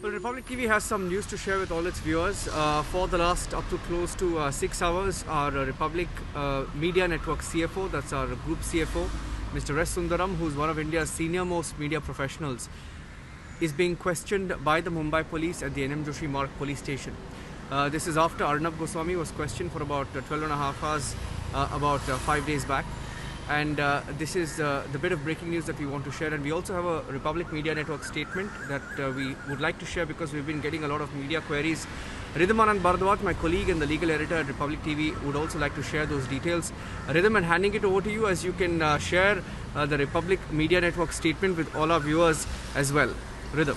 Well, Republic TV has some news to share with all its viewers. For the last up to close to 6 hours, our Republic Media Network CFO, that's our group CFO, Mr. S. Sundaram, who's one of India's senior most media professionals, is being questioned by the Mumbai police at the NM Joshi Marg police station. This is after Arnab Goswami was questioned for about 12 and a half hours about 5 days back. And this is the bit of breaking news that we want to share. And we also have a Republic Media Network statement that we would like to share because we've been getting a lot of media queries. Ridham Anand Bardwat, my colleague and the legal editor at Republic TV, would also like to share those details. Ridham, and handing it over to you as you can share the Republic Media Network statement with all our viewers as well. Ridham.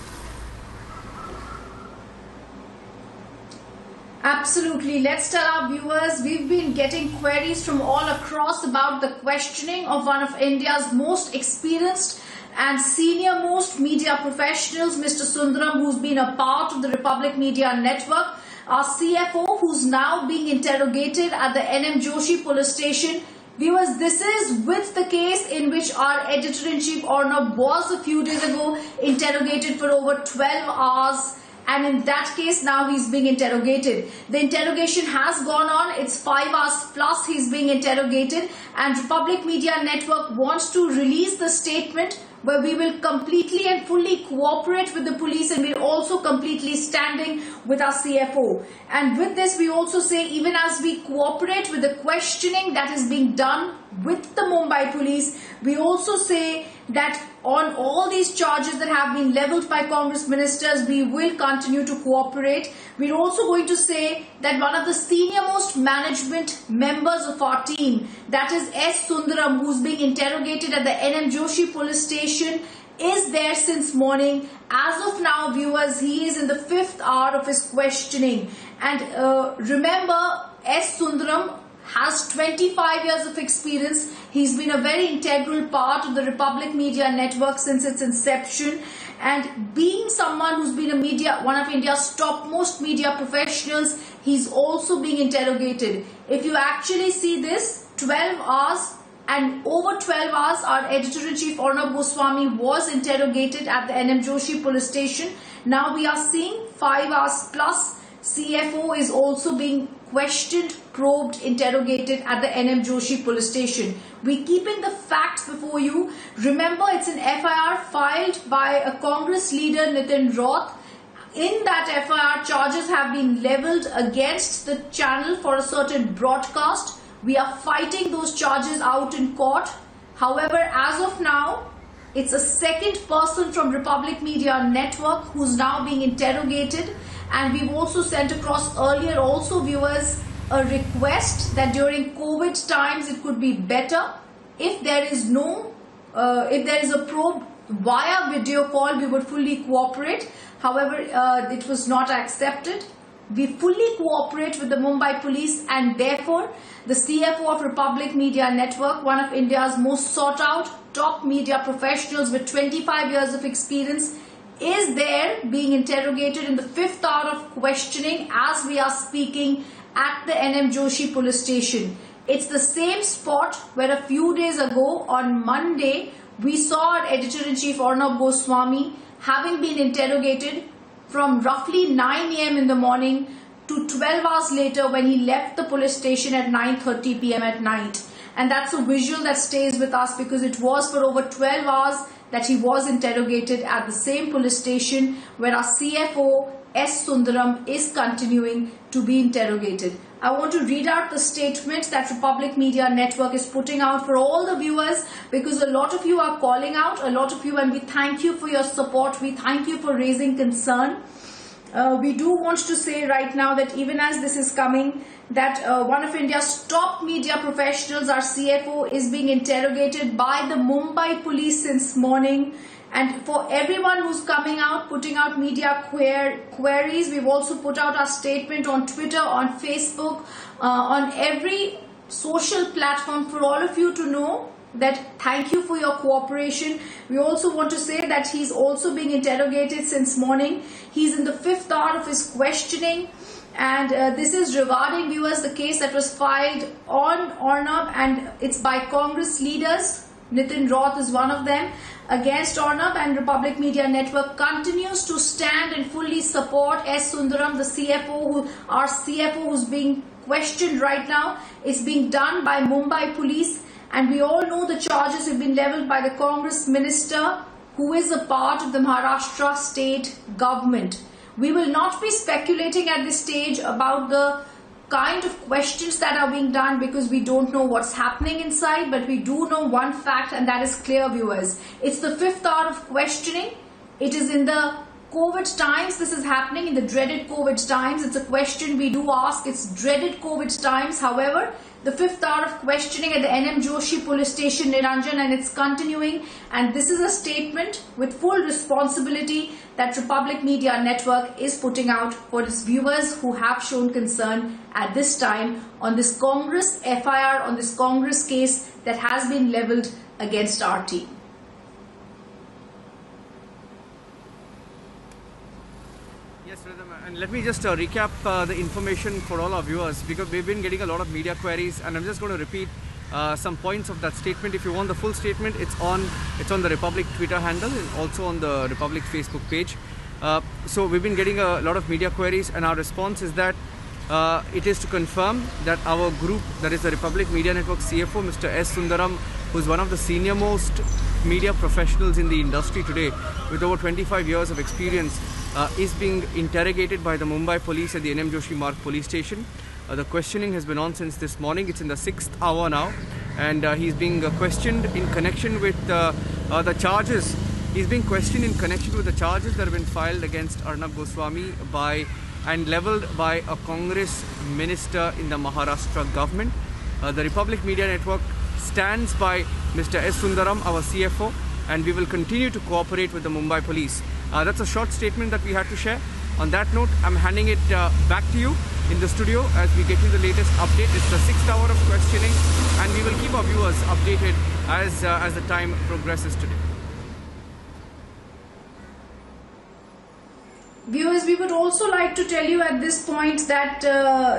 Absolutely. Let's tell our viewers, we've been getting queries from all across about the questioning of one of India's most experienced and senior most media professionals, Mr. Sundaram, who's been a part of the Republic Media Network, our CFO, who's now being interrogated at the NM Joshi police station. Viewers, this is with the case in which our editor-in-chief Arnab was a few days ago interrogated for over 12 hours. And in that case, now he's being interrogated. The interrogation has gone on. It's 5 hours plus he's being interrogated. And Republic Media Network wants to release the statement where we will completely and fully cooperate with the police, and we're also completely standing with our CFO. And with this, we also say, even as we cooperate with the questioning that is being done with the Mumbai police, we also say that on all these charges that have been leveled by Congress ministers, we will continue to cooperate. We're also going to say that one of the senior most management members of our team, that is S. Sundaram, who's being interrogated at the NM Joshi police station, is there since morning. As of now, viewers, he is in the 5th hour of his questioning. And remember, S. Sundaram has 25 years of experience. He's been a very integral part of the Republic Media Network since its inception. And being someone who's been one of India's topmost media professionals, he's also being interrogated. If you actually see this, 12 hours and over 12 hours, our editor-in-chief Arnab Goswami was interrogated at the NM Joshi police station. Now we are seeing 5 hours plus. CFO is also being questioned, probed, interrogated at the NM Joshi police station. We're keeping the facts before you. Remember, it's an FIR filed by a Congress leader, Nitin Roth. In that FIR, charges have been leveled against the channel for a certain broadcast. We are fighting those charges out in court. However, as of now, it's a second person from Republic Media Network who's now being interrogated. And we've also sent across earlier also, viewers, a request that during COVID times it could be better if there is a probe via video call, we would fully cooperate. However, it was not accepted. We fully cooperate with the Mumbai police, and therefore the CFO of Republic Media Network, one of India's most sought out top media professionals with 25 years of experience, is there being interrogated in the 5th hour of questioning as we are speaking at the NM Joshi police station. It's the same spot where a few days ago on Monday we saw our editor-in-chief Arnab Goswami having been interrogated from roughly 9 a.m. in the morning to 12 hours later when he left the police station at 9:30 p.m. at night. And that's a visual that stays with us because it was for over 12 hours that he was interrogated at the same police station where our CFO S. Sundaram is continuing to be interrogated. I want to read out the statement that Republic Media Network is putting out for all the viewers, because a lot of you are calling out, a lot of you, and we thank you for your support. We thank you for raising concern. We do want to say right now that even as this is coming, that one of India's top media professionals, our CFO, is being interrogated by the Mumbai police since morning. And for everyone who's coming out, putting out media queries, we've also put out our statement on Twitter, on Facebook, on every social platform for all of you to know that thank you for your cooperation. We also want to say that he's also being interrogated since morning. He's in the 5th hour of his questioning. And this is regarding, viewers, the case that was filed on Arnab, and it's by Congress leaders. Nitin Roth is one of them. against Arnab, and Republic Media Network continues to stand and fully support S. Sundaram, the CFO, our CFO who's being questioned right now. It's being done by Mumbai police, and we all know the charges have been leveled by the Congress minister who is a part of the Maharashtra state government. We will not be speculating at this stage about the kind of questions that are being done because we don't know what's happening inside, but we do know one fact, and that is clear, viewers. It's the 5th hour of questioning. It is in the COVID times this is happening, in the dreaded COVID times. It's a question we do ask. It's dreaded COVID times. However, the 5th hour of questioning at the NM Joshi police station, Niranjan, and it's continuing. And this is a statement with full responsibility that Republic Media Network is putting out for its viewers who have shown concern at this time on this Congress FIR, on this Congress case that has been leveled against our team. Yes, Rhythm, and let me just recap the information for all our viewers, because we've been getting a lot of media queries, and I'm just going to repeat some points of that statement. If you want the full statement, it's on the Republic Twitter handle and also on the Republic Facebook page. So we've been getting a lot of media queries, and our response is that it is to confirm that our group, that is the Republic Media Network CFO, Mr. S. Sundaram, who's one of the senior most media professionals in the industry today with over 25 years of experience, is being interrogated by the Mumbai police at the NM Joshi Marg police station. The questioning has been on since this morning. It's in the 6th hour now, and he's being questioned in connection with the charges. He's being questioned in connection with the charges that have been filed against Arnab Goswami and leveled by a Congress minister in the Maharashtra government. The Republic Media Network stands by Mr. S. Sundaram, our CFO, and we will continue to cooperate with the Mumbai police. That's a short statement that we had to share. On that note, I'm handing it back to you in the studio as we get you the latest update. It's the 6th hour of questioning, and we will keep our viewers updated as the time progresses today. Viewers, we would also like to tell you at this point that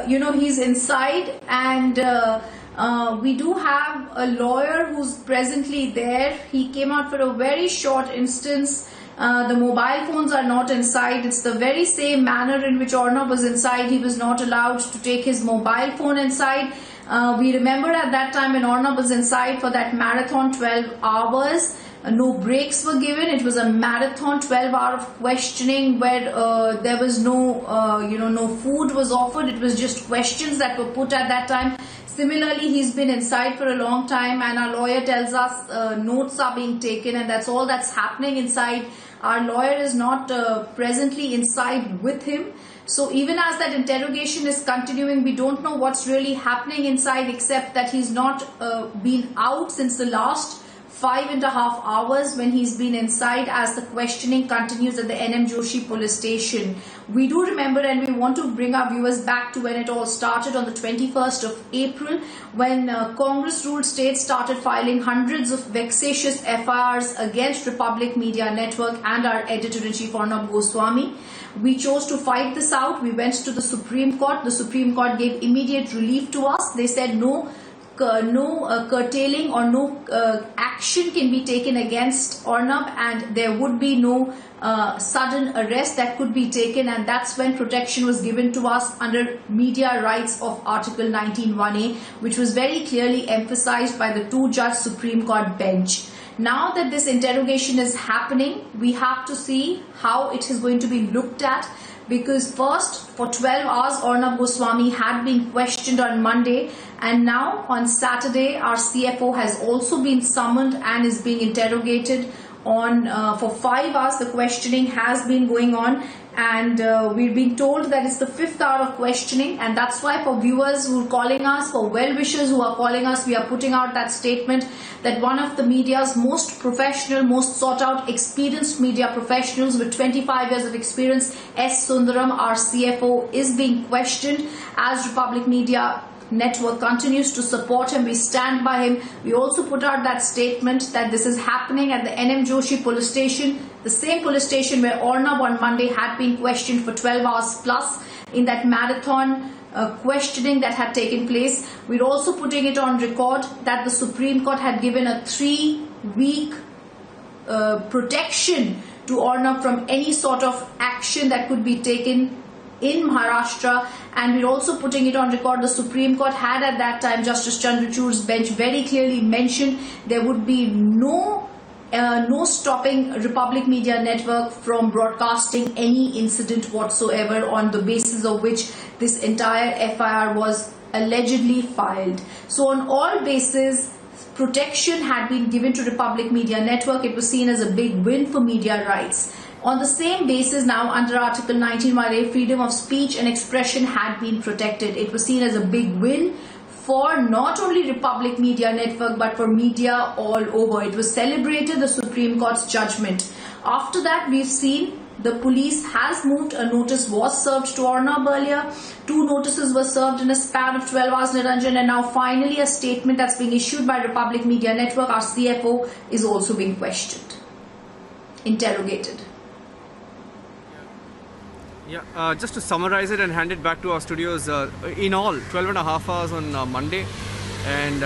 he's inside, and we do have a lawyer who's presently there. He came out for a very short instance. The mobile phones are not inside. It's the very same manner in which Arnab was inside. He was not allowed to take his mobile phone inside. We remember at that time when Arnab was inside for that marathon 12 hours. No breaks were given. It was a marathon 12-hour of questioning where there was no food was offered. It was just questions that were put at that time. Similarly, he's been inside for a long time, and our lawyer tells us notes are being taken, and that's all that's happening inside. Our lawyer is not presently inside with him. So even as that interrogation is continuing, we don't know what's really happening inside, except that he's not been out since the last 5.5 hours when he's been inside as the questioning continues at the NM Joshi police station. We do remember, and we want to bring our viewers back to when it all started on the 21st of April, when Congress ruled states started filing hundreds of vexatious FIRs against Republic Media Network and our editor-in-chief Arnab Goswami. We chose to fight this out. We went to the Supreme Court. The Supreme Court gave immediate relief to us. They said no curtailing or no action can be taken against Arnab, and there would be no sudden arrest that could be taken, and that's when protection was given to us under media rights of Article 19(1)(a), which was very clearly emphasized by the 2-judge Supreme Court bench. Now that this interrogation is happening, we have to see how it is going to be looked at, because first for 12 hours Arnab Goswami had been questioned on Monday, and now on Saturday our CFO has also been summoned and is being interrogated on for 5 hours. The questioning has been going on, and we're being told that it's the 5th hour of questioning, and that's why for viewers who are calling us, for well-wishers who are calling us, we are putting out that statement that one of the media's most professional, most sought-out, experienced media professionals with 25 years of experience, S. Sundaram, our CFO, is being questioned as Republic Media Network continues to support him. We stand by him. We also put out that statement that this is happening at the NM Joshi police station, the same police station where Arnab on Monday had been questioned for 12 hours plus in that marathon questioning that had taken place. We're also putting it on record that the Supreme Court had given a 3-week protection to Arnab from any sort of action that could be taken in Maharashtra, and we're also putting it on record. The Supreme Court had at that time, Justice Chandrachud's bench very clearly mentioned there would be no stopping Republic Media Network from broadcasting any incident whatsoever, on the basis of which this entire FIR was allegedly filed. So on all bases, protection had been given to Republic Media Network. It was seen as a big win for media rights. On the same basis, now under Article 19(1)(a), freedom of speech and expression had been protected. It was seen as a big win for not only Republic Media Network but for media all over. It was celebrated, the Supreme Court's judgment. After that, we've seen the police has moved. A notice was served to Arnab earlier. 2 notices were served in a span of 12 hours, Niranjan, and now finally a statement that's being issued by Republic Media Network. Our CFO is also being questioned, interrogated. Yeah, just to summarize it and hand it back to our studios, in all 12 and a half hours on Monday, and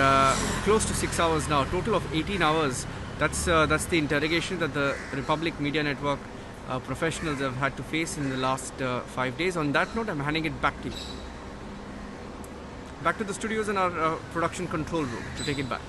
close to 6 hours now, total of 18 hours. That's the interrogation that the Republic Media Network professionals have had to face in the last 5 days. On that note, I'm handing it back to you. Back to the studios and our production control room to take it back.